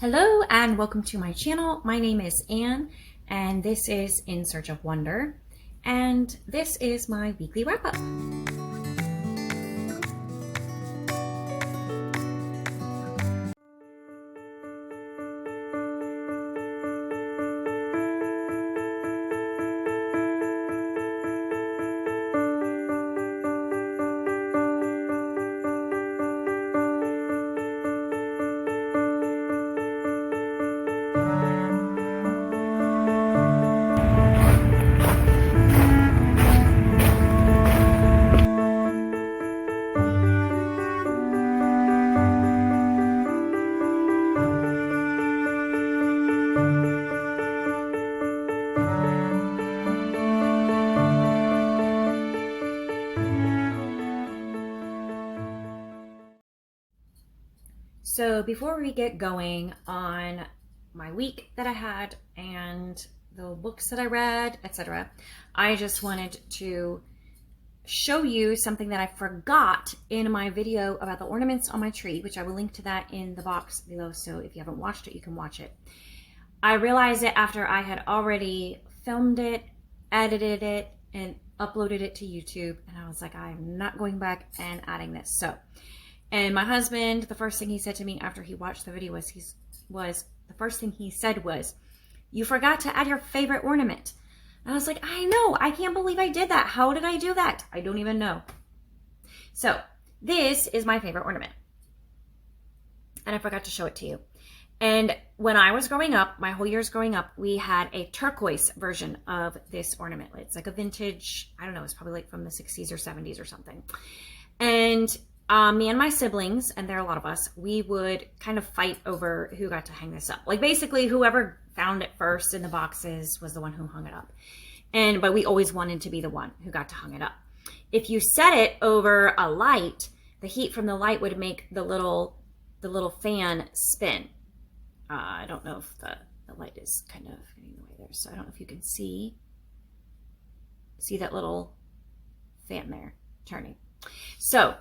Hello and welcome to my channel. My name is Anne and this is In Search of Wonder, and this is my weekly wrap-up. So before we get going on my week that I had and the books that I read, etc., I just wanted to show you something that I forgot in my video about the ornaments on my tree, which I will link to that in the box below. So if you haven't watched it, you can watch it. I realized it after I had already filmed it, edited it, and uploaded it to YouTube. And I was like, I'm not going back and adding this. And my husband, the first thing he said to me after he watched the video was, you forgot to add your favorite ornament. And I was like, I know, I can't believe I did that. How did I do that? I don't even know. So this is my favorite ornament. And I forgot to show it to you. And when I was growing up, my whole years growing up, we had a turquoise version of this ornament. It's like a vintage, I don't know, it's probably like from the 60s or 70s or something. And me and my siblings, and there are a lot of us, we would kind of fight over who got to hang this up. Like basically whoever found it first in the boxes was the one who hung it up. But we always wanted to be the one who got to hang it up. If you set it over a light, the heat from the light would make the little fan spin. I don't know if the light is kind of getting in the way there, so I don't know if you can see that little fan there turning. So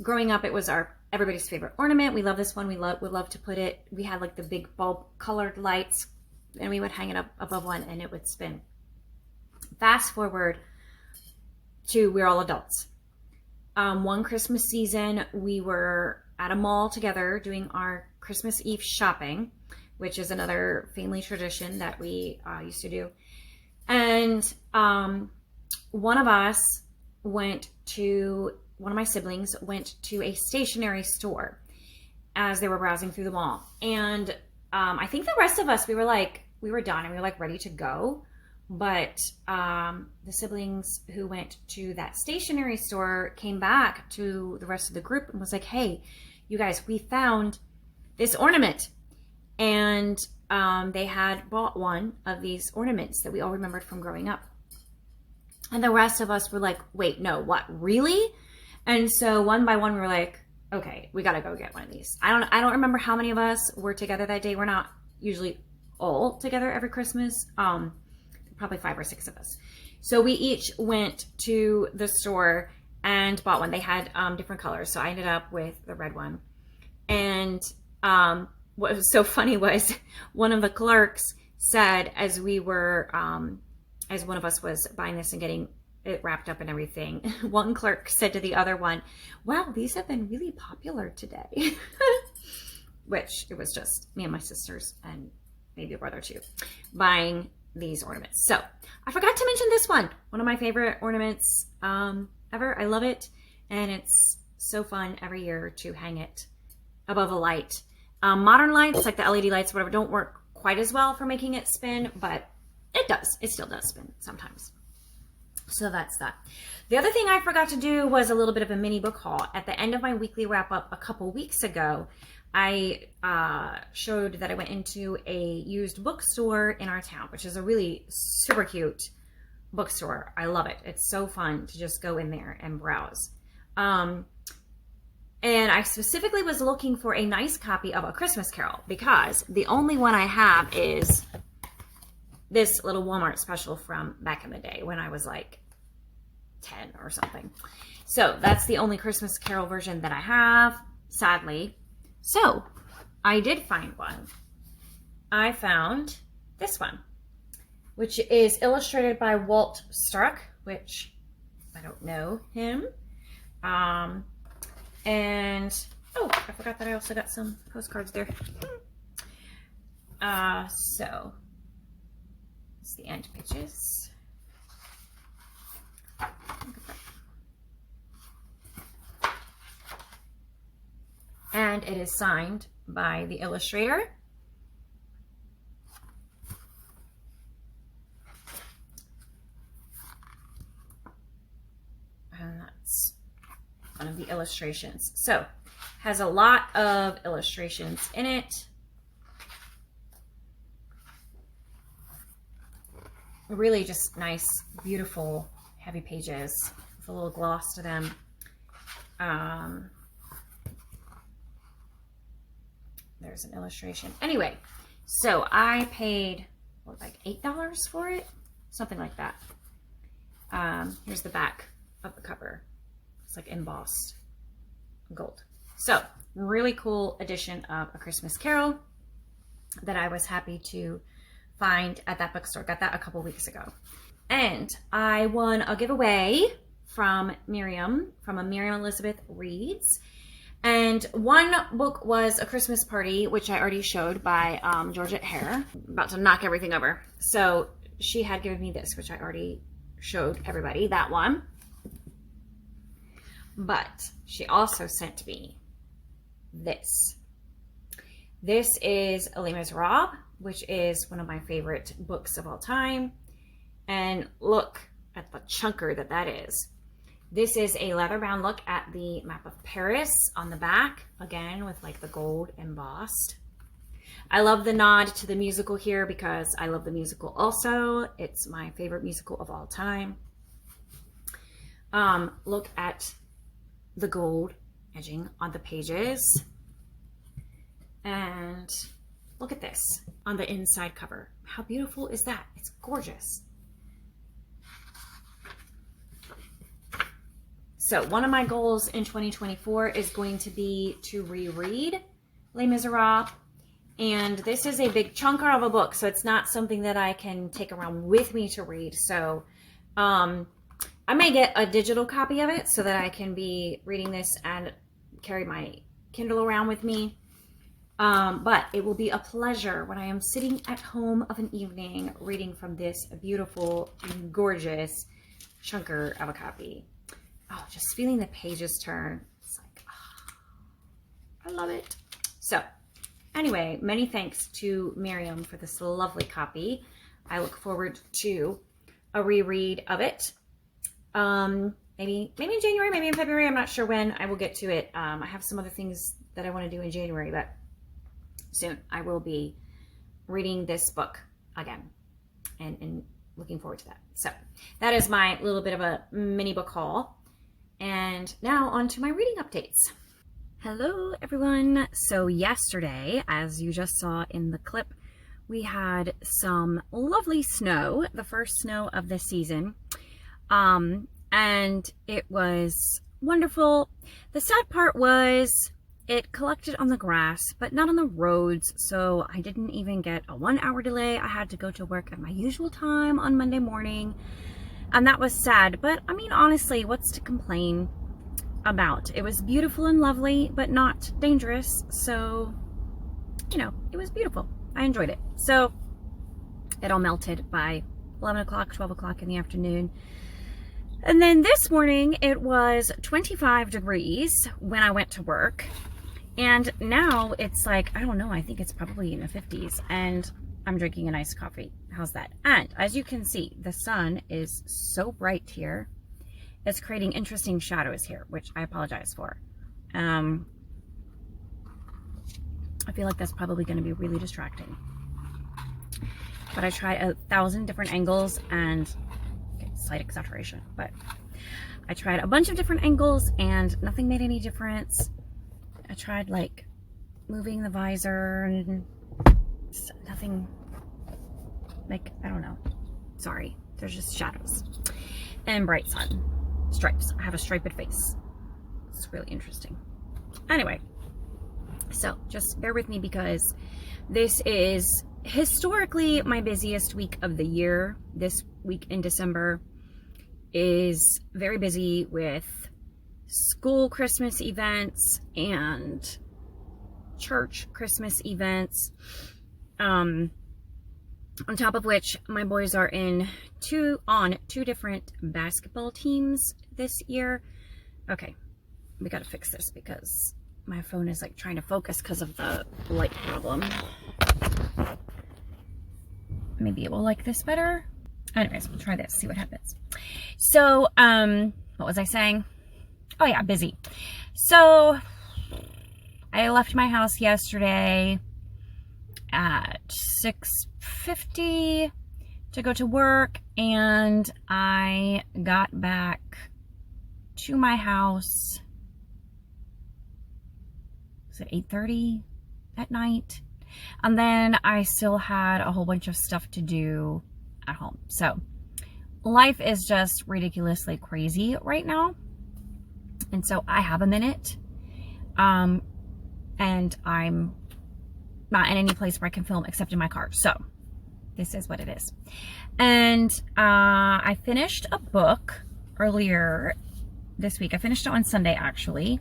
growing up, it was everybody's favorite ornament. We love this one. We love to put it. We had like the big bulb colored lights, and we would hang it up above one, and it would spin. Fast forward to we're all adults. One Christmas season, we were at a mall together doing our Christmas Eve shopping, which is another family tradition that we used to do. And one of my siblings went to a stationery store as they were browsing through the mall. And I think the rest of us, we were done and we were like ready to go. But the siblings who went to that stationery store came back to the rest of the group and was like, hey, you guys, we found this ornament. And they had bought one of these ornaments that we all remembered from growing up. And the rest of us were like, wait, no, what, really? And so one by one, we were like, okay, we got to go get one of these. I don't remember how many of us were together that day. We're not usually all together every Christmas. Probably 5 or 6 of us. So we each went to the store and bought one. They had different colors. So I ended up with the red one. And what was so funny was one of the clerks said, as one of us was buying this and getting it wrapped up and everything, one clerk said to the other one, wow, these have been really popular today. Which it was just me and my sisters and maybe a brother too, buying these ornaments. So I forgot to mention this one of my favorite ornaments ever. I love it. And it's so fun every year to hang it above a light. Modern lights, like the LED lights, whatever, don't work quite as well for making it spin, but it does. It still does spin sometimes. So that's that. The other thing I forgot to do was a little bit of a mini book haul. At the end of my weekly wrap up a couple weeks ago, I showed that I went into a used bookstore in our town, which is a really super cute bookstore. I love it. It's so fun to just go in there and browse. And I specifically was looking for a nice copy of A Christmas Carol because the only one I have is this little Walmart special from back in the day when I was like 10 or something. So that's the only Christmas Carol version that I have, sadly. So I did find one. I found this one, which is illustrated by Walt Struck, which I don't know him. And, oh, I forgot that I also got some postcards there. So, it's the end pages. And it is signed by the illustrator. And that's one of the illustrations. So, has a lot of illustrations in it. Really just nice, beautiful, heavy pages with a little gloss to them. There's an illustration. Anyway, so I paid, what, like $8 for it? Something like that. Here's the back of the cover. It's like embossed gold. So, really cool edition of A Christmas Carol that I was happy to find at that bookstore. Got that a couple weeks ago. And I won a giveaway from Miriam, from a Miriam Elizabeth Reads. And one book was A Christmas Party, which I already showed, by Georgette Hare. About to knock everything over. So she had given me this, which I already showed everybody, that one. But she also sent me this. This is Les Miserables, which is one of my favorite books of all time. And look at the chunker that is. This is a leather-bound look at the map of Paris on the back, again with like the gold embossed. I love the nod to the musical here because I love the musical also. It's my favorite musical of all time. Look at the gold edging on the pages. And look at this on the inside cover. How beautiful is that? It's gorgeous. So one of my goals in 2024 is going to be to reread Les Miserables. And this is a big chunker of a book, so it's not something that I can take around with me to read. So I may get a digital copy of it so that I can be reading this and carry my Kindle around with me. But it will be a pleasure when I am sitting at home of an evening reading from this beautiful, gorgeous chunker of a copy. Oh, just feeling the pages turn. It's like, oh, I love it. So anyway, many thanks to Miriam for this lovely copy. I look forward to a reread of it. Maybe in January, maybe in February. I'm not sure when I will get to it. I have some other things that I want to do in January, but soon I will be reading this book again and looking forward to that. So that is my little bit of a mini book haul. And now on to my reading updates. Hello everyone. So yesterday, as you just saw in the clip, we had some lovely snow, the first snow of this season. And it was wonderful. The sad part was it collected on the grass, but not on the roads. So I didn't even get a 1 hour delay. I had to go to work at my usual time on Monday morning. And that was sad, but I mean, honestly, what's to complain about? It was beautiful and lovely, but not dangerous. So, you know, it was beautiful. I enjoyed it. So it all melted by 11 o'clock, 12 o'clock in the afternoon. And then this morning it was 25 degrees when I went to work. And now it's like, I don't know, I think it's probably in the 50s. And I'm drinking an iced coffee. How's that? And as you can see, the sun is so bright here. It's creating interesting shadows here, which I apologize for. I feel like that's probably going to be really distracting. But I tried 1,000 different angles and slight exaggeration, but I tried a bunch of different angles and nothing made any difference. I tried like moving the visor and nothing, like, I don't know. Sorry, there's just shadows and bright sun. Stripes. I have a striped face. It's really interesting. Anyway, So just bear with me because this is historically my busiest week of the year. This week in December is very busy with school Christmas events and church Christmas events. On top of which, my boys are on two different basketball teams this year. Okay, we gotta fix this because my phone is like trying to focus because of the light problem. Maybe it will like this better. Anyways, we'll try this, see what happens. So, what was I saying? Oh yeah, busy. So, I left my house yesterday at 6:50 to go to work, and I got back to my house, was it 8:30 at night? And then I still had a whole bunch of stuff to do at home. So life is just ridiculously crazy right now. And so I have a minute. And I'm not in any place where I can film except in my car. So this is what it is. And I finished a book earlier this week. I finished it on Sunday, actually.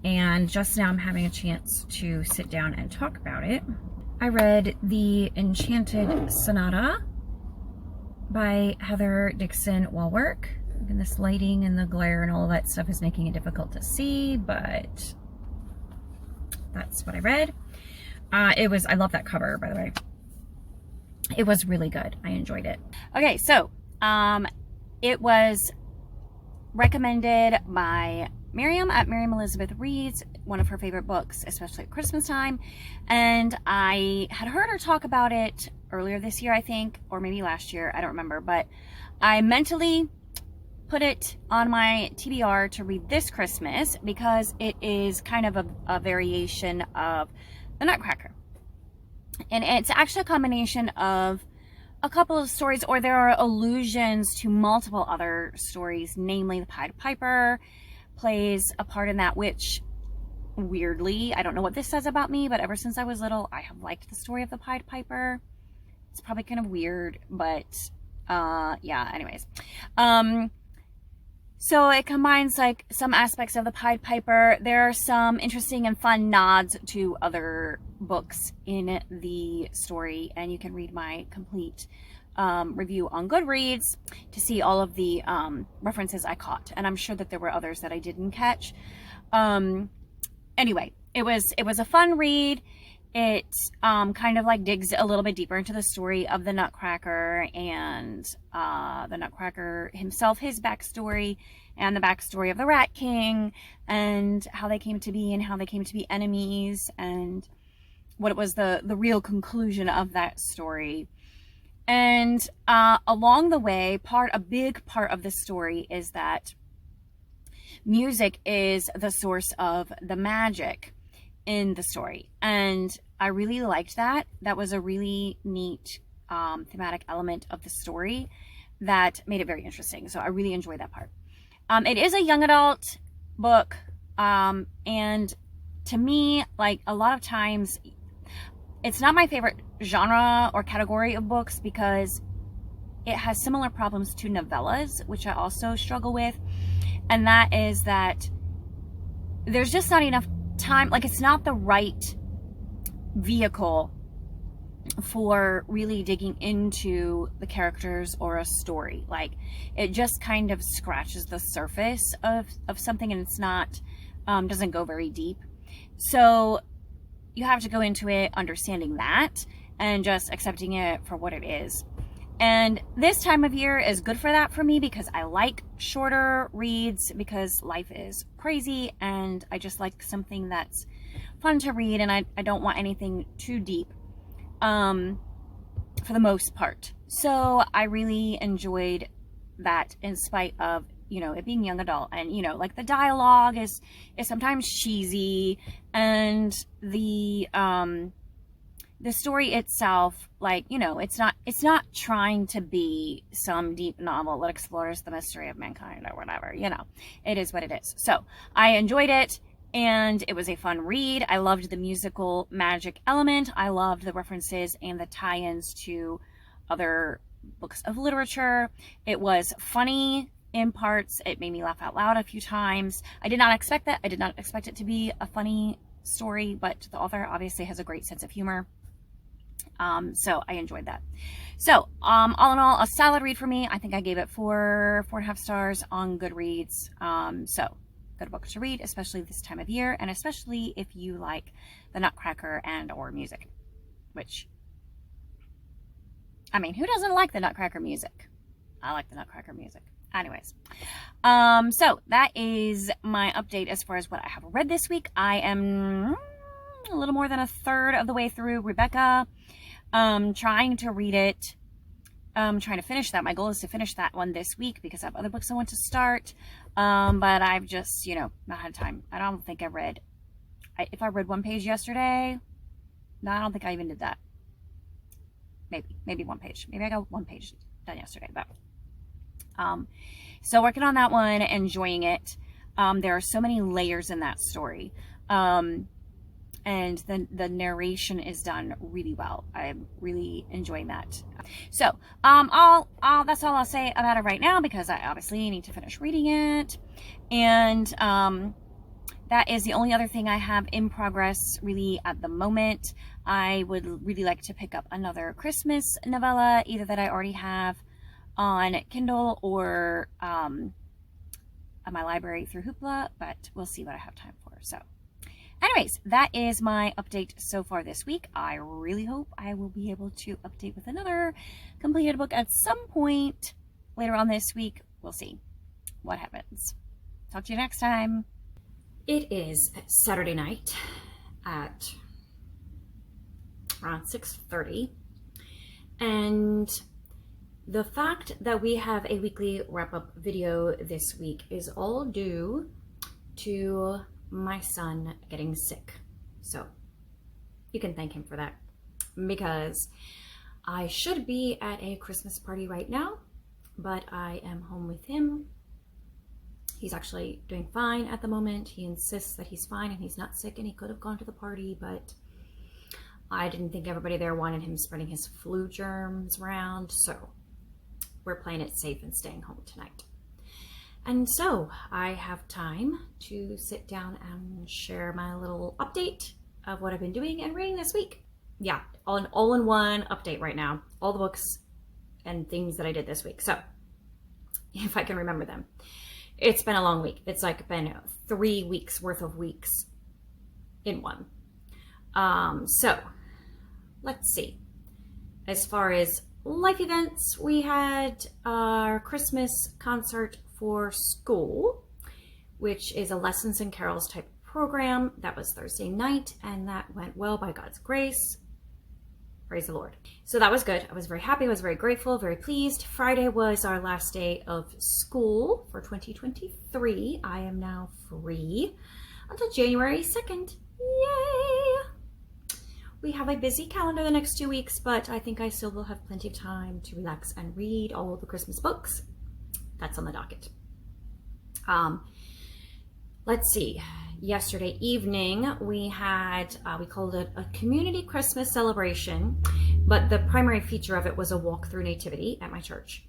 And just now I'm having a chance to sit down and talk about it. I read the Enchanted Sonata by Heather Dixon Wallwork. And this lighting and the glare and all of that stuff is making it difficult to see, but that's what I read. I love that cover, by the way. It was really good. I enjoyed it. Okay, so it was recommended by Miriam at Miriam Elizabeth Reads, one of her favorite books, especially at Christmas time. And I had heard her talk about it earlier this year, I think, or maybe last year, I don't remember, but I mentally put it on my TBR to read this Christmas because it is kind of a variation of the Nutcracker. And it's actually a combination of a couple of stories, or there are allusions to multiple other stories, namely the Pied Piper plays a part in that, which weirdly, I don't know what this says about me, but ever since I was little, I have liked the story of the Pied Piper. It's probably kind of weird, but yeah, anyways. So it combines like some aspects of the Pied Piper. There are some interesting and fun nods to other books in the story, and you can read my complete review on Goodreads to see all of the references I caught, and I'm sure that there were others that I didn't catch. Anyway, it was a fun read. It kind of like digs a little bit deeper into the story of the Nutcracker and the Nutcracker himself, his backstory, and the backstory of the Rat King, and how they came to be and how they came to be enemies, and what was the real conclusion of that story. And along the way, a big part of the story is that music is the source of the magic in the story, and I really liked that. That was a really neat thematic element of the story that made it very interesting. So I really enjoyed that part. It is a young adult book, and to me, like a lot of times, it's not my favorite genre or category of books because it has similar problems to novellas, which I also struggle with, and that is that there's just not enough time. Like, it's not the right vehicle for really digging into the characters or a story. Like, it just kind of scratches the surface of something, and it's not doesn't go very deep. So you have to go into it understanding that and just accepting it for what it is. And this time of year is good for that for me because I like shorter reads because life is crazy, and I just like something that's fun to read, and I don't want anything too deep for the most part. So I really enjoyed that in spite of, you know, it being young adult, and, you know, like the dialogue is sometimes cheesy, and the story itself, like, you know, it's not trying to be some deep novel that explores the mystery of mankind or whatever, you know. It is what it is. So I enjoyed it. and it was a fun read. I loved the musical magic element. I loved the references and the tie-ins to other books of literature. It was funny in parts. It made me laugh out loud a few times. I did not expect that. I did not expect it to be a funny story, but the author obviously has a great sense of humor. So I enjoyed that. So, all in all, a solid read for me. I think I gave it 4.5 stars on Goodreads. So good book to read, especially this time of year, and especially if you like the Nutcracker and or music, which, I mean, who doesn't like the Nutcracker music? I like the Nutcracker music. Anyways, so that is my update as far as what I have read this week. I am a little more than a third of the way through Rebecca. Trying to read it, trying to finish that. My goal is to finish that one this week because I have other books I want to start. But I've just, not had time. I don't think I've read, if I read one page yesterday, no, I don't think I even did that. Maybe one page. Maybe I got one page done yesterday, but, so working on that one, enjoying it. There are so many layers in that story. And the narration is done really well. I'm really enjoying that. So, that's all I'll say about it right now because I obviously need to finish reading it. And that is the only other thing I have in progress really at the moment. I would really like to pick up another Christmas novella, either that I already have on Kindle or at my library through Hoopla, but we'll see what I have time for. So. Anyways, that is my update so far this week. I really hope I will be able to update with another completed book at some point later on this week. We'll see what happens. Talk to you next time. It is Saturday night at around 6:30, and the fact that we have a weekly wrap-up video this week is all due to my son getting sick. So you can thank him for that, because I should be at a Christmas party right now, but I am home with him. He's actually doing fine at the moment. He insists that he's fine and he's not sick and he could have gone to the party, but I didn't think everybody there wanted him spreading his flu germs around, so we're playing it safe and staying home tonight. And so I have time to sit down and share my little update of what I've been doing and reading this week. Yeah, all-in-one update right now. All the books and things that I did this week. So if I can remember them. It's been a long week. It's like been 3 weeks worth of weeks in one. So let's see. As far as life events, we had our Christmas concert for school, which is a lessons and carols type program. That was Thursday night, and that went well by God's grace. Praise the Lord. So that was good. I was very happy. I was very grateful, very pleased. Friday was our last day of school for 2023. I am now free until January 2nd. Yay! We have a busy calendar the next 2 weeks, but I think I still will have plenty of time to relax and read all of the Christmas books. That's on the docket. Let's see. Yesterday evening, we called it a community Christmas celebration, but the primary feature of it was a walk through nativity at my church.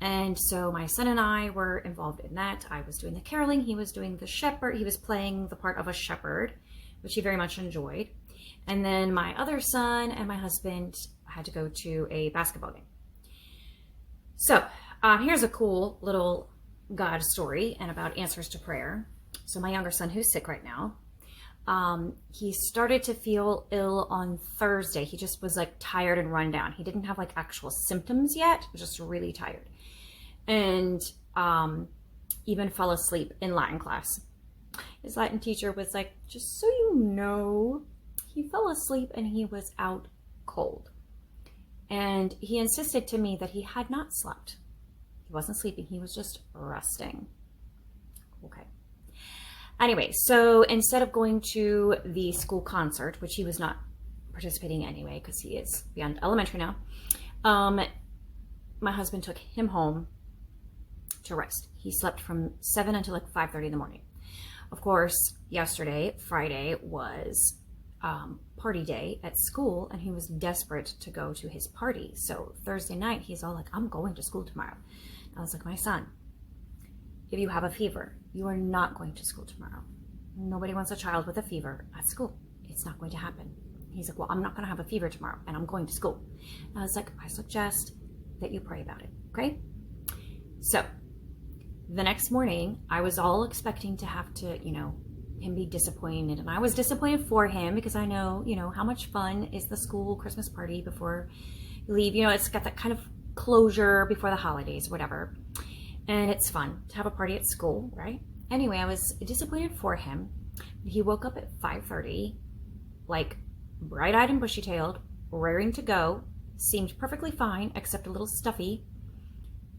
And so my son and I were involved in that. I was doing the caroling. He was doing the shepherd. He was playing the part of a shepherd, which he very much enjoyed. And then my other son and my husband had to go to a basketball game. So here's a cool little God story and about answers to prayer. So my younger son, who's sick right now, he started to feel ill on Thursday. He just was like tired and run down. He didn't have like actual symptoms yet, he was just really tired. And even fell asleep in Latin class. His Latin teacher was like, just so you know, he fell asleep and he was out cold. And he insisted to me that he had not slept. He wasn't sleeping, he was just resting. Okay. Anyway, so instead of going to the school concert, which he was not participating anyway because he is beyond elementary now, my husband took him home to rest. He slept from 7 until like 5:30 in the morning. Of course, yesterday, Friday, was party day at school, and he was desperate to go to his party. So Thursday night, he's all like, I'm going to school tomorrow. I was like, my son, if you have a fever, you are not going to school tomorrow. Nobody wants a child with a fever at school. It's not going to happen. He's like, well, I'm not going to have a fever tomorrow, and I'm going to school. And I was like, I suggest that you pray about it, okay? So the next morning, I was all expecting to have to, him be disappointed. And I was disappointed for him because I know, how much fun is the school Christmas party before you leave. It's got that kind of closure before the holidays, whatever. And it's fun to have a party at school, right? Anyway, I was disappointed for him. He woke up at 5:30, like bright-eyed and bushy-tailed, raring to go, seemed perfectly fine, except a little stuffy.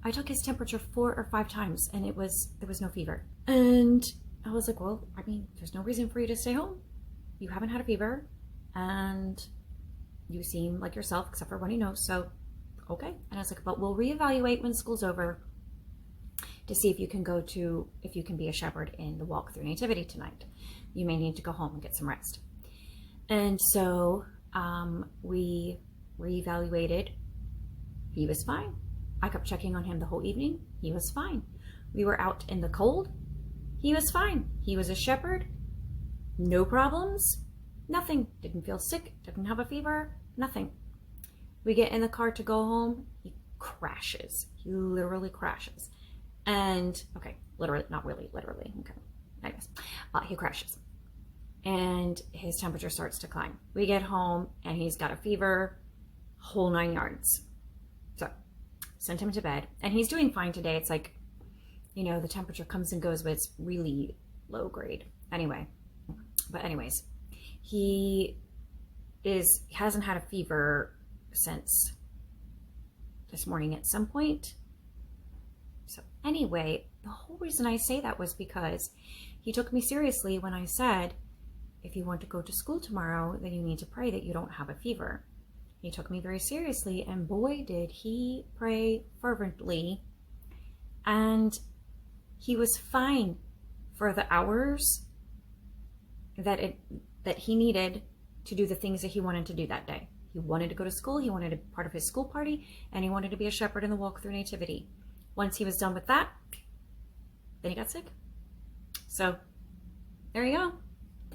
I took his temperature 4 or 5 times, and there was no fever. And I was like, well, there's no reason for you to stay home. You haven't had a fever, and you seem like yourself, except for runny nose, so okay. And I was like, but we'll reevaluate when school's over to see if you can be a shepherd in the walk through nativity tonight. You may need to go home and get some rest. And so we reevaluated. He was fine. I kept checking on him the whole evening. He was fine. We were out in the cold. He was fine. He was a shepherd. No problems. Nothing. Didn't feel sick. Didn't have a fever. Nothing. We get in the car to go home. He crashes. He literally crashes. And, okay, literally, not really, literally. Okay, I guess. He crashes. And his temperature starts to climb. We get home, and he's got a fever, whole 9 yards. So, sent him to bed. And he's doing fine today. It's like, the temperature comes and goes, but it's really low grade. Anyways, he hasn't had a fever since this morning at some point. So anyway, the whole reason I say that was because he took me seriously when I said, if you want to go to school tomorrow, then you need to pray that you don't have a fever. He took me very seriously, and boy, did he pray fervently. And he was fine for the hours that he needed to do the things that he wanted to do that day. He wanted to go to school, he wanted a part of his school party, and he wanted to be a shepherd in the walk through nativity. Once he was done with that, then he got sick. So there you go.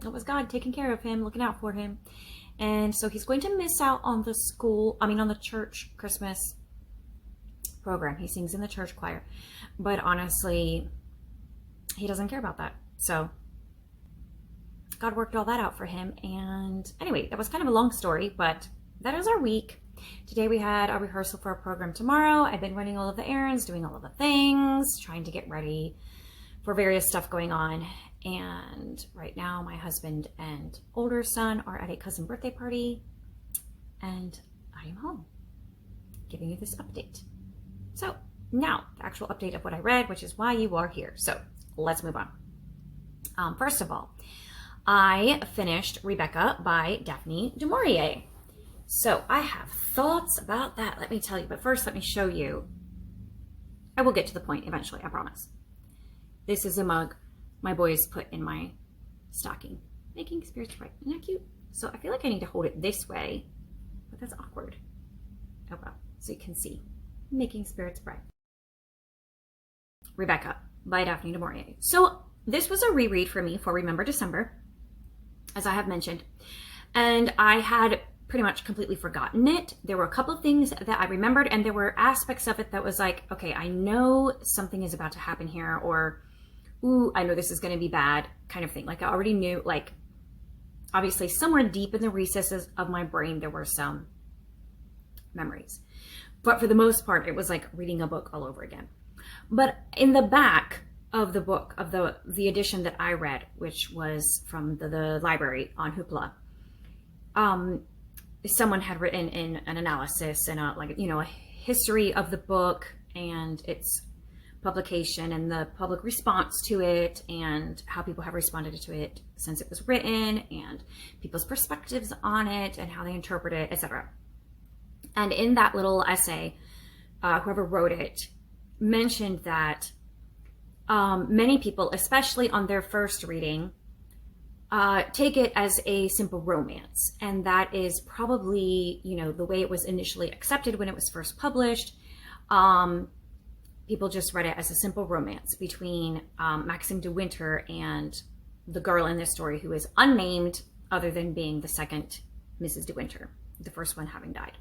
It was God taking care of him, looking out for him. And so he's going to miss out on on the church Christmas program. He sings in the church choir. But honestly, he doesn't care about that. So God worked all that out for him. And anyway, that was kind of a long story, but that is our week. Today we had a rehearsal for our program tomorrow. I've been running all of the errands, doing all of the things, trying to get ready for various stuff going on. And right now my husband and older son are at a cousin birthday party, and I am home giving you this update. So now the actual update of what I read, which is why you are here. So let's move on. First of all, I finished Rebecca by Daphne duMaurier. So I have thoughts about that, let me tell you. But first, let me show you. I will get to the point eventually, I promise. This is a mug my boys put in my stocking. Making spirits bright. Isn't that cute? So I feel like I need to hold it this way, but that's awkward. Oh well, so you can see. Making spirits bright. Rebecca by Daphne duMaurier. So this was a reread for me for Remember December, as I have mentioned. And I had pretty much completely forgotten it. There were a couple of things that I remembered, and there were aspects of it that was like, okay, I know something is about to happen here, or, ooh, I know this is going to be bad, kind of thing. Like I already knew, like, obviously somewhere deep in the recesses of my brain, there were some memories. But for the most part, it was like reading a book all over again. But in the back of the book, of the edition that I read, which was from the library on Hoopla, someone had written in an analysis and a history of the book and its publication and the public response to it and how people have responded to it since it was written and people's perspectives on it and how they interpret it, etc. And in that little essay, whoever wrote it mentioned that many people, especially on their first reading, take it as a simple romance. And that is probably, the way it was initially accepted when it was first published. People just read it as a simple romance between Maxim de Winter and the girl in this story who is unnamed, other than being the second Mrs. de Winter, the first one having died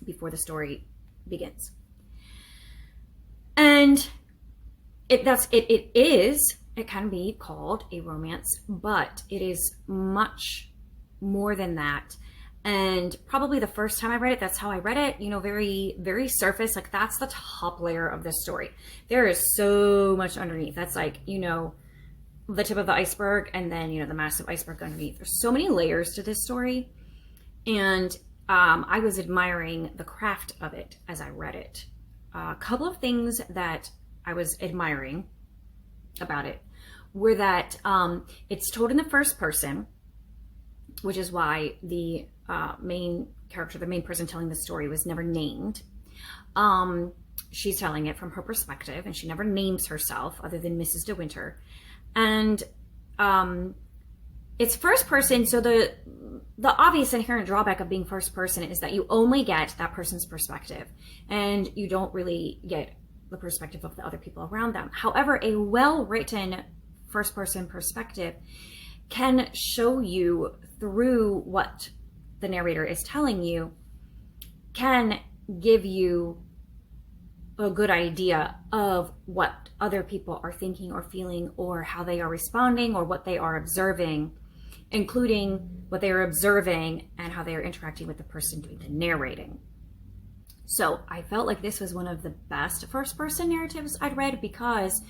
before the story begins. And it can be called a romance, but it is much more than that. And probably the first time I read it, that's how I read it, very, very surface. Like, that's the top layer of this story. There is so much underneath. That's like, the tip of the iceberg, and then, the massive iceberg underneath. There's so many layers to this story. And I was admiring the craft of it as I read it. A couple of things that I was admiring about it were that it's told in the first person, which is why the main character, the main person telling the story, was never named. She's telling it from her perspective, and she never names herself other than Mrs. de Winter. And it's first person, so the obvious inherent drawback of being first person is that you only get that person's perspective, and you don't really get the perspective of the other people around them. However, a well-written first person perspective can show you through what the narrator is telling you, can give you a good idea of what other people are thinking or feeling, or how they are responding, or what they are observing, including what they are observing and how they are interacting with the person doing the narrating. So I felt like this was one of the best first person narratives I'd read, because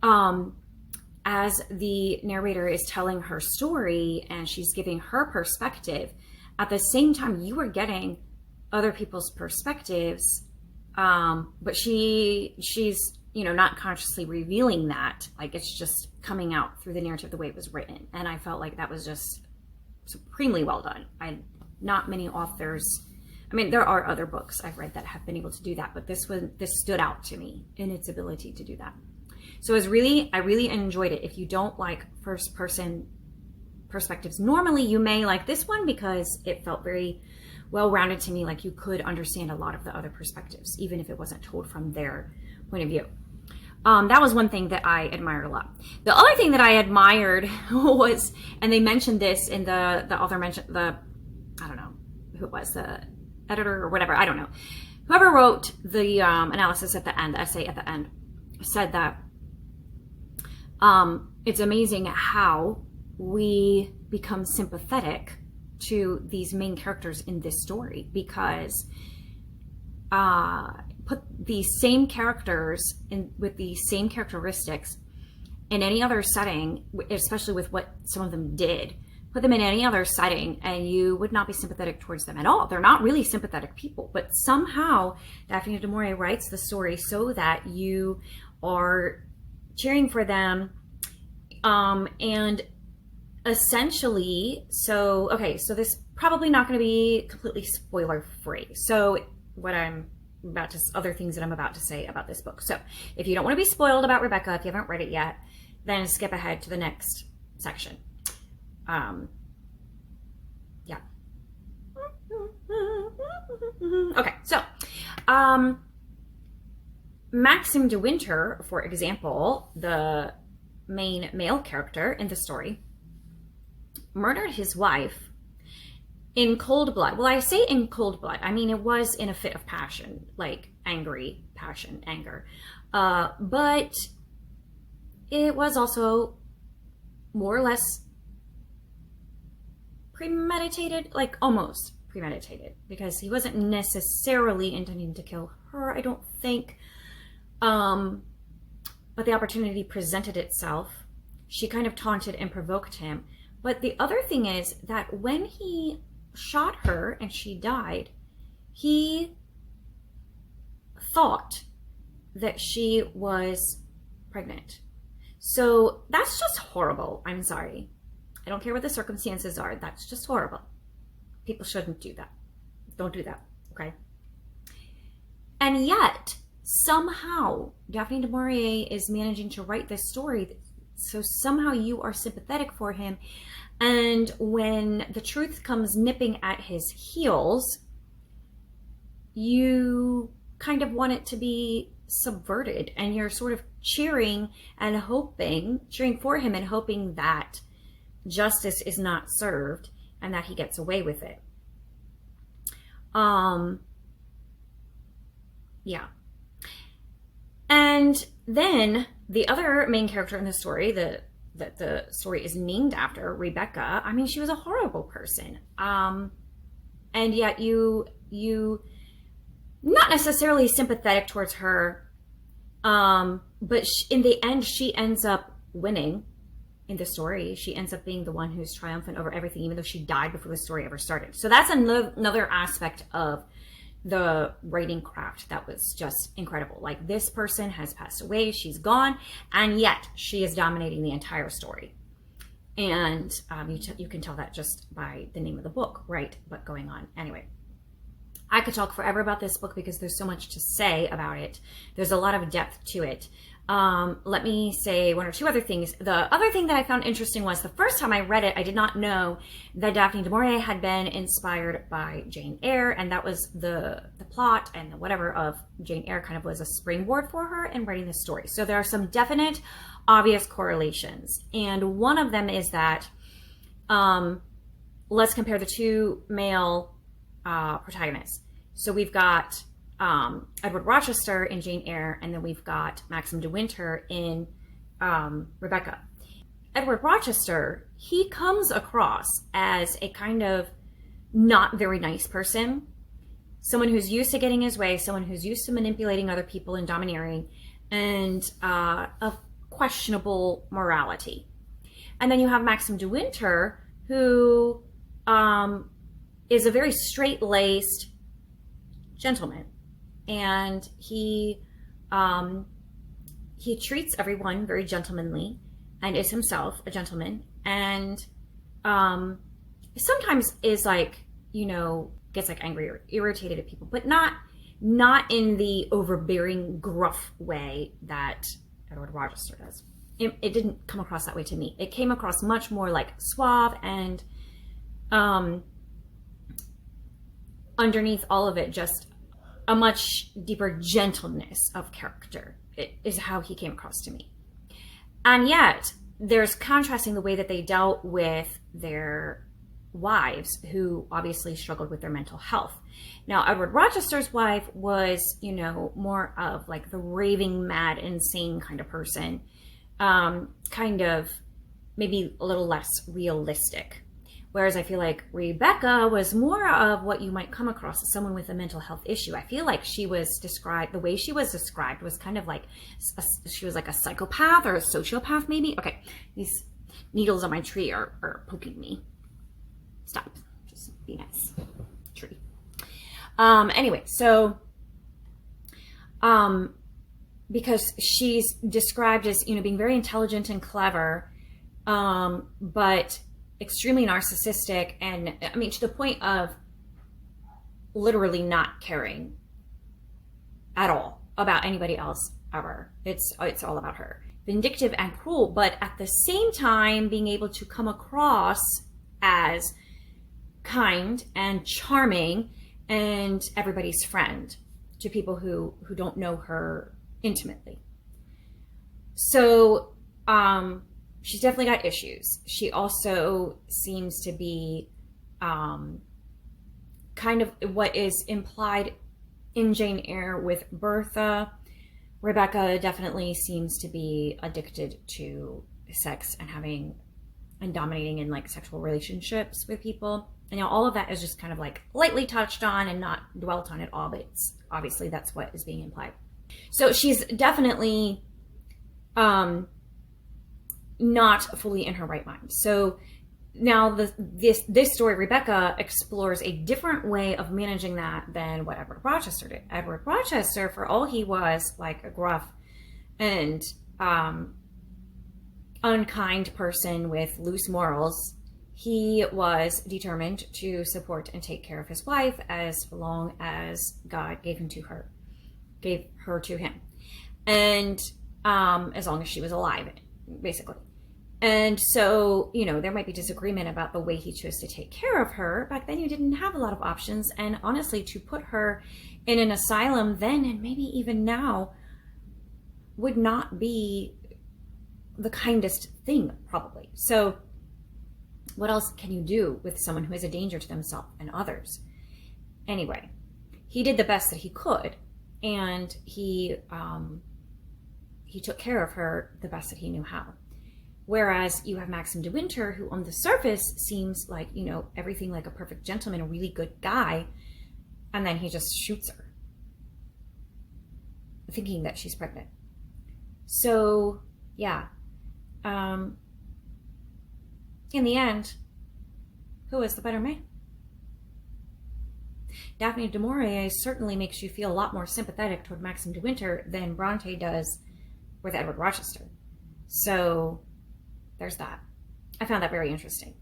as the narrator is telling her story and she's giving her perspective, at the same time you are getting other people's perspectives, but she's not consciously revealing that. Like, it's just coming out through the narrative the way it was written. And I felt like that was just supremely well done. Not many authors, there are other books I've read that have been able to do that, but this stood out to me in its ability to do that. So I really enjoyed it. If you don't like first person perspectives, normally you may like this one because it felt very well-rounded to me. Like, you could understand a lot of the other perspectives, even if it wasn't told from their point of view. That was one thing that I admired a lot. The other thing that I admired was, and they mentioned this in the author mentioned I don't know who it was, the editor or whatever, I don't know. Whoever wrote the analysis at the end, the essay at the end, said that it's amazing how we become sympathetic to these main characters in this story, because put these same characters in with these same characteristics in any other setting, especially with what some of them did, put them in any other setting and you would not be sympathetic towards them at all. They're not really sympathetic people, but somehow Daphne duMaurier writes the story so that you are cheering for them. And essentially, so this is probably not going to be completely spoiler free. So other things that I'm about to say about this book. So if you don't want to be spoiled about Rebecca, if you haven't read it yet, then skip ahead to the next section. Yeah. Okay, so Maxim de Winter, for example, the main male character in the story, murdered his wife in cold blood. Well, I say in cold blood, I mean it was in a fit of passion, like angry passion, anger. But it was also more or less premeditated, like almost premeditated, because he wasn't necessarily intending to kill her, I don't think. But the opportunity presented itself. She kind of taunted and provoked him. But the other thing is that when he shot her and she died, he thought that she was pregnant. So that's just horrible. I'm sorry. I don't care what the circumstances are. That's just horrible. People shouldn't do that. Don't do that, okay? And yet, somehow Daphne duMaurier is managing to write this story so somehow you are sympathetic for him, and when the truth comes nipping at his heels, you kind of want it to be subverted, and you're sort of cheering for him and hoping that justice is not served and that he gets away with it. Yeah. And then the other main character in the story that the story is named after, Rebecca, I mean, she was a horrible person. And yet you not necessarily sympathetic towards her, but in the end, she ends up winning in the story. She ends up being the one who's triumphant over everything, even though she died before the story ever started. So that's another aspect of the writing craft that was just incredible. Like, this person has passed away, she's gone, and yet she is dominating the entire story. And you can tell that just by the name of the book, right? But going on. Anyway, I could talk forever about this book because there's so much to say about it. There's a lot of depth to it. Let me say one or two other things. The other thing that I found interesting was the first time I read it, I did not know that Daphne duMaurier had been inspired by Jane Eyre, and that was the plot and the whatever of Jane Eyre kind of was a springboard for her in writing this story. So there are some definite, obvious correlations, and one of them is that let's compare the two male protagonists. So we've got Edward Rochester in Jane Eyre, and then we've got Maxim de Winter in Rebecca. Edward Rochester, he comes across as a kind of not very nice person, someone who's used to getting his way, someone who's used to manipulating other people and domineering, and of questionable morality. And then you have Maxim de Winter, who is a very straight-laced gentleman, and he treats everyone very gentlemanly and is himself a gentleman, and sometimes is like, gets like angry or irritated at people, but not in the overbearing, gruff way that Edward Rochester does. It didn't come across that way to me. It came across much more like suave, and underneath all of it, just a much deeper gentleness of character. It is how he came across to me. And yet, there's contrasting the way that they dealt with their wives, who obviously struggled with their mental health. Now, Edward Rochester's wife was, more of like the raving, mad, insane kind of person. Kind of maybe a little less realistic. Whereas I feel like Rebecca was more of what you might come across as someone with a mental health issue. I feel like the way she was described was kind of like, she was like a psychopath or a sociopath maybe. Okay, these needles on my tree are poking me. Stop, just be nice, tree. Anyway, so, because she's described as, being very intelligent and clever, but extremely narcissistic, and I mean, to the point of literally not caring at all about anybody else ever. It's all about her. Vindictive and cruel, but at the same time being able to come across as kind and charming and everybody's friend to people who don't know her intimately. So she's definitely got issues. She also seems to be kind of what is implied in Jane Eyre with Bertha. Rebecca definitely seems to be addicted to sex and dominating in like sexual relationships with people. And all of that is just kind of like lightly touched on and not dwelt on at all, but obviously that's what is being implied. So she's definitely not fully in her right mind. So now this story, Rebecca, explores a different way of managing that than what Edward Rochester did. Edward Rochester, for all he was like a gruff and unkind person with loose morals, he was determined to support and take care of his wife as long as God gave him to her. gave her to him. And as long as she was alive, basically. And so, you know, there might be disagreement about the way he chose to take care of her. Back then, you didn't have a lot of options. And honestly, to put her in an asylum then, and maybe even now, would not be the kindest thing, probably. So what else can you do with someone who is a danger to themselves and others? Anyway, he did the best that he could, and he took care of her the best that he knew how. Whereas you have Maxim de Winter, who on the surface seems like, you know, everything like a perfect gentleman, a really good guy, and then he just shoots her, thinking that she's pregnant. So, yeah. In the end, who is the better man? Daphne du Maurier certainly makes you feel a lot more sympathetic toward Maxim de Winter than Bronte does with Edward Rochester. So there's that. I found that very interesting.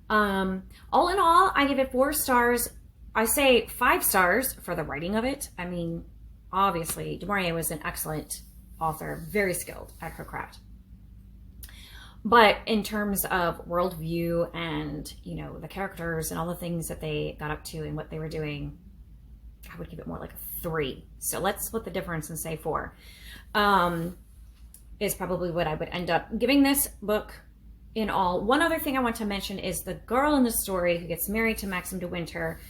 All in all, I give it 4 stars. I say 5 stars for the writing of it. I mean, obviously, du Maurier was an excellent author, very skilled at her craft. But in terms of worldview and, you know, the characters and all the things that they got up to and what they were doing, I would give it more like a 3. So let's split the difference and say 4. Is probably what I would end up giving this book in all. One other thing I want to mention is the girl in the story who gets married to Maxim de Winter.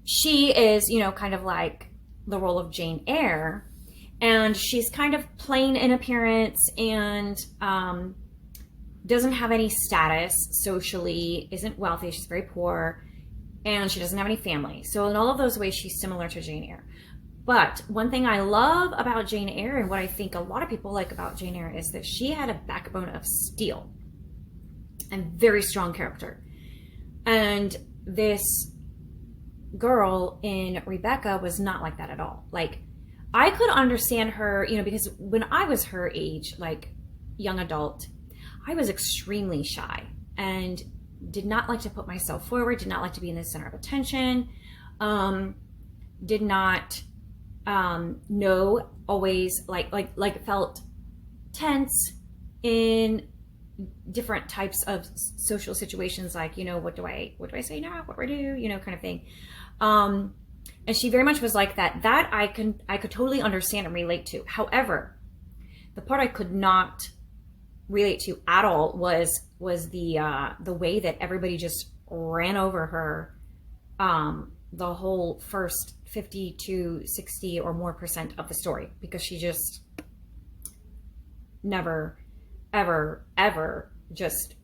She is, you know, kind of like the role of Jane Eyre. And she's kind of plain in appearance and doesn't have any status socially, isn't wealthy, she's very poor, and she doesn't have any family. So in all of those ways, she's similar to Jane Eyre. But one thing I love about Jane Eyre, and what I think a lot of people like about Jane Eyre, is that she had a backbone of steel and very strong character. And this girl in Rebecca was not like that at all. Like, I could understand her, you know, because when I was her age, like young adult, I was extremely shy and did not like to put myself forward, did not like to be in the center of attention, did not know always, like felt tense in different types of social situations, like, you know, what do I say now? What do I do? You know, kind of thing. And she very much was like that. That I could totally understand and relate to. However, the part I could not relate to at all was the way that everybody just ran over her the whole first 50 to 60 or more % of the story, because she just never, ever just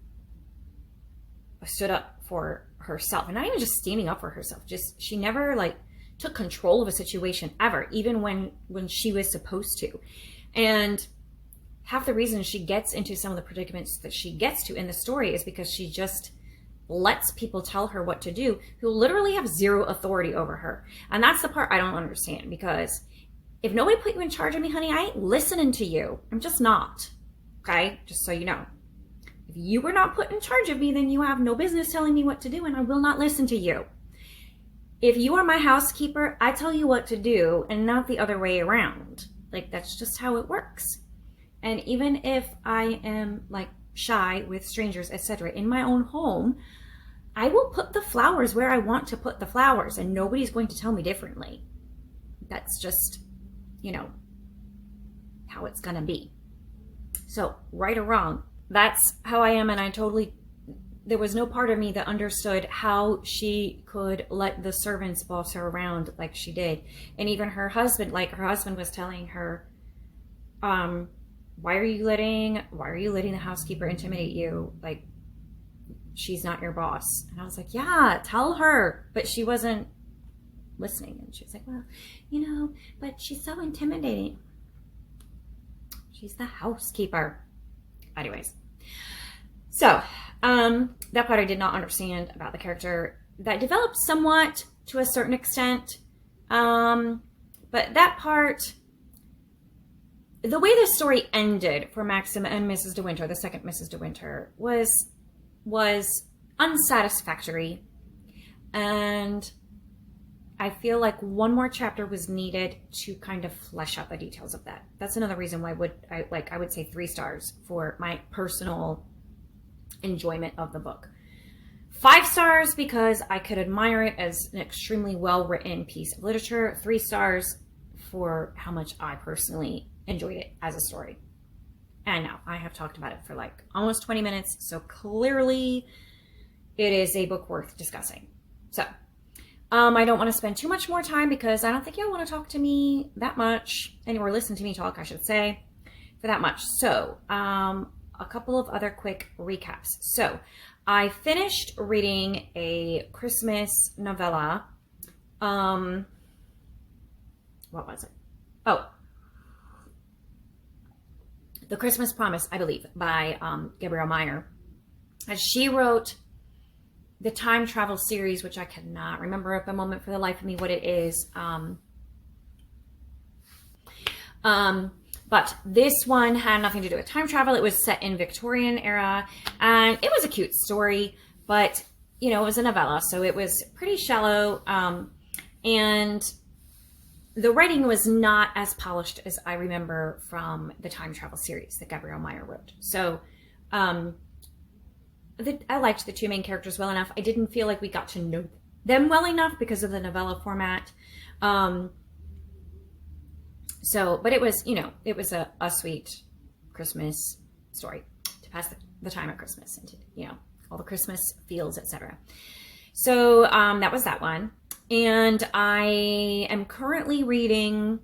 stood up for herself. And not even just standing up for herself, just she never like took control of a situation ever, even when she was supposed to. And half the reason she gets into some of the predicaments that she gets to in the story is because she just lets people tell her what to do who literally have zero authority over her. And that's the part I don't understand, because if nobody put you in charge of me, honey, I ain't listening to you. I'm just not. Okay? Just so you know. If you were not put in charge of me, then you have no business telling me what to do, and I will not listen to you. If you are my housekeeper, I tell you what to do and not the other way around. Like, that's just how it works. And even if I am like shy with strangers, etc., in my own home, I will put the flowers where I want to put the flowers, and nobody's going to tell me differently. That's just, you know, how it's gonna be. So, right or wrong, that's how I am, and there was no part of me that understood how she could let the servants boss her around like she did. And even her husband was telling her, why are you letting the housekeeper intimidate you? Like, she's not your boss. And I was like, yeah, tell her. But she wasn't listening. And she was like, well, you know, but she's so intimidating. She's the housekeeper. Anyways. So, that part I did not understand about the character. That developed somewhat to a certain extent. But that part, the way the story ended for Maxim and Mrs. de Winter, the second Mrs. de Winter, was unsatisfactory. And I feel like one more chapter was needed to kind of flesh out the details of that. That's another reason why I would say 3 stars for my personal enjoyment of the book. 5 stars because I could admire it as an extremely well-written piece of literature. 3 stars for how much I personally enjoyed it as a story. And now I have talked about it for like almost 20 minutes, so clearly it is a book worth discussing. So I don't want to spend too much more time because I don't think y'all want to talk to me that much, or listen to me talk, I should say, for that much. So a couple of other quick recaps. So I finished reading a Christmas novella. What was it? Oh, The Christmas Promise, I believe, by Gabrielle Meyer. And she wrote the time travel series, which I cannot remember at the moment for the life of me what it is. But this one had nothing to do with time travel. It was set in Victorian era, and it was a cute story, but you know, it was a novella, so it was pretty shallow, and the writing was not as polished as I remember from the time travel series that Gabrielle Meyer wrote. So I liked the 2 main characters well enough. I didn't feel like we got to know them well enough because of the novella format. But it was, you know, it was a sweet Christmas story to pass the time of Christmas and to, you know, all the Christmas feels, etc. So that was that one. And I am currently reading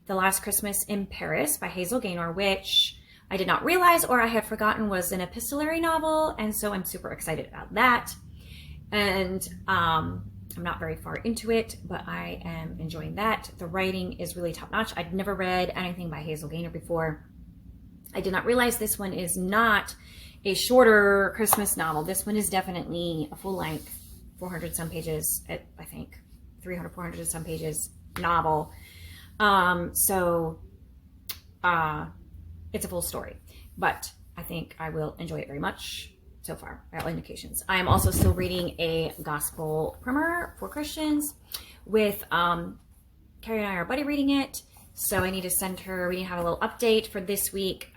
The Last Christmas in Paris by Hazel Gaynor, which I did not realize or I had forgotten was an epistolary novel. And so I'm super excited about that. And I'm not very far into it, but I am enjoying that. The writing is really top notch. I'd never read anything by Hazel Gaynor before. I did not realize this one is not a shorter Christmas novel. This one is definitely a full length, 400 some pages, I think 300, 400 some pages novel. It's a full story, but I think I will enjoy it very much. So far, by all indications. I am also still reading a gospel primer for Christians with Carrie and I are buddy reading it. So I need to send her, we need to have a little update for this week.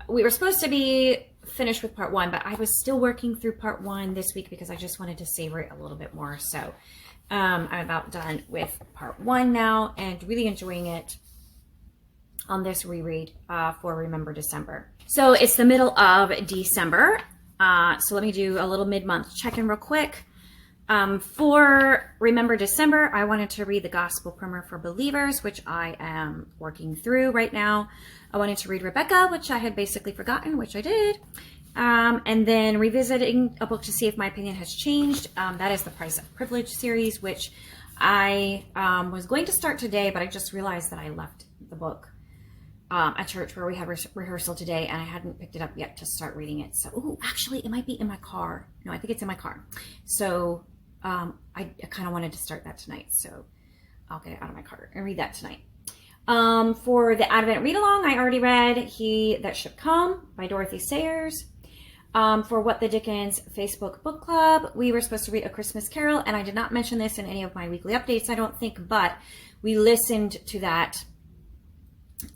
We were supposed to be finished with part 1, but I was still working through part 1 this week because I just wanted to savor it a little bit more. So I'm about done with part 1 now and really enjoying it on this reread for Remember December. So it's the middle of December. So let me do a little mid-month check-in real quick. For Remember December, I wanted to read the Gospel Primer for Believers, which I am working through right now. I wanted to read Rebecca, which I had basically forgotten, which I did. And then revisiting a book to see if my opinion has changed. That is the Price of Privilege series, which I was going to start today, but I just realized that I left the book at church where we had rehearsal today, and I hadn't picked it up yet to start reading it. So, ooh, actually, it might be in my car. No, I think it's in my car. So, I kind of wanted to start that tonight. So, I'll get it out of my car and read that tonight. For the Advent read-along, I already read He That Should Come by Dorothy Sayers. For What the Dickens Facebook book club, we were supposed to read A Christmas Carol, and I did not mention this in any of my weekly updates, I don't think, but we listened to that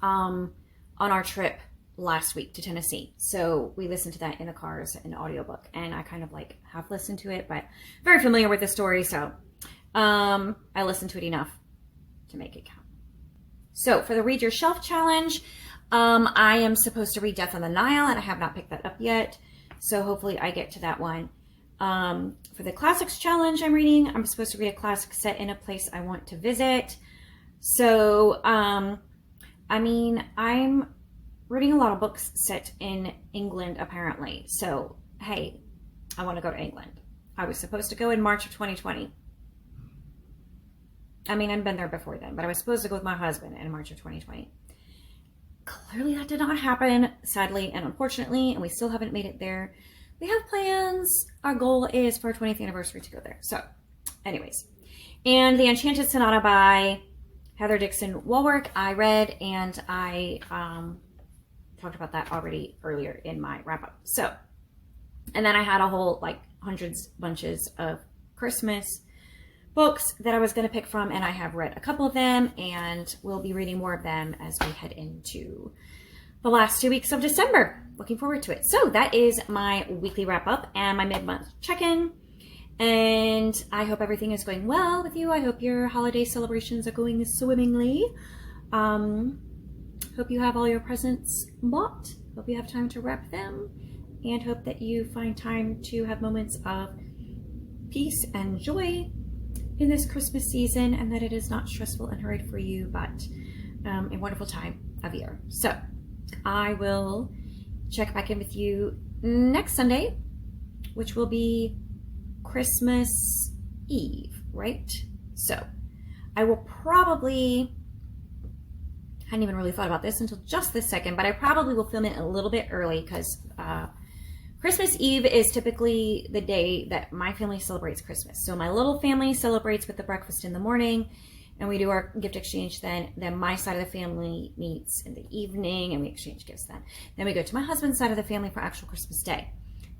on our trip last week to Tennessee. So we listened to that in the car as an audiobook, and I kind of like have listened to it, but very familiar with the story. So I listened to it enough to make it count. So for the Read Your Shelf challenge, I am supposed to read Death on the Nile, and I have not picked that up yet. So hopefully I get to that one. For the classics challenge I'm reading, I'm supposed to read a classic set in a place I want to visit. So, I mean, I'm reading a lot of books set in England, apparently. So, hey, I want to go to England. I was supposed to go in March of 2020. I mean, I've been there before then, but I was supposed to go with my husband in March of 2020. Clearly that did not happen, sadly and unfortunately, and we still haven't made it there. We have plans. Our goal is for our 20th anniversary to go there. So, anyways. And the Enchanted Sonata by Heather Dixon Wallwork, I read, and I talked about that already earlier in my wrap-up. So, and then I had a whole, like, bunches of Christmas books that I was going to pick from, and I have read a couple of them, and we'll be reading more of them as we head into the last 2 weeks of December. Looking forward to it. So that is my weekly wrap up and my mid-month check-in. And I hope everything is going well with you. I hope your holiday celebrations are going swimmingly. Hope you have all your presents bought. Hope you have time to wrap them. And hope that you find time to have moments of peace and joy in this Christmas season, and that it is not stressful and hurried for you, but a wonderful time of year. So I will check back in with you next Sunday, which will be Christmas Eve, right? So I will probably, I hadn't even really thought about this until just this second, but I probably will film it a little bit early because Christmas Eve is typically the day that my family celebrates Christmas. So my little family celebrates with the breakfast in the morning, and we do our gift exchange then. Then my side of the family meets in the evening, and we exchange gifts then. Then we go to my husband's side of the family for actual Christmas Day.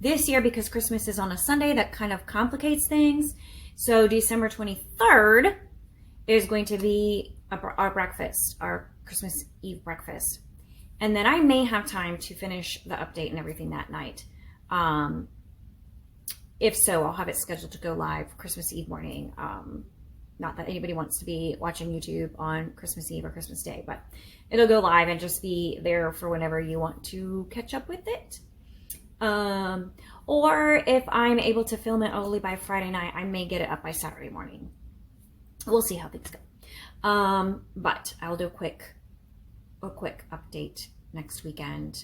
This year, because Christmas is on a Sunday, that kind of complicates things. So December 23rd is going to be our breakfast, our Christmas Eve breakfast. And then I may have time to finish the update and everything that night. If so, I'll have it scheduled to go live Christmas Eve morning. Not that anybody wants to be watching YouTube on Christmas Eve or Christmas Day, but it'll go live and just be there for whenever you want to catch up with it. Or if I'm able to film it early by Friday night, I may get it up by Saturday morning. We'll see how things go. But I'll do a quick update next weekend.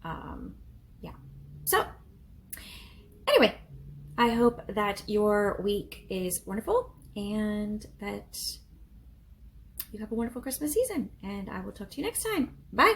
Yeah. So anyway, I hope that your week is wonderful and that you have a wonderful Christmas season. And I will talk to you next time. Bye.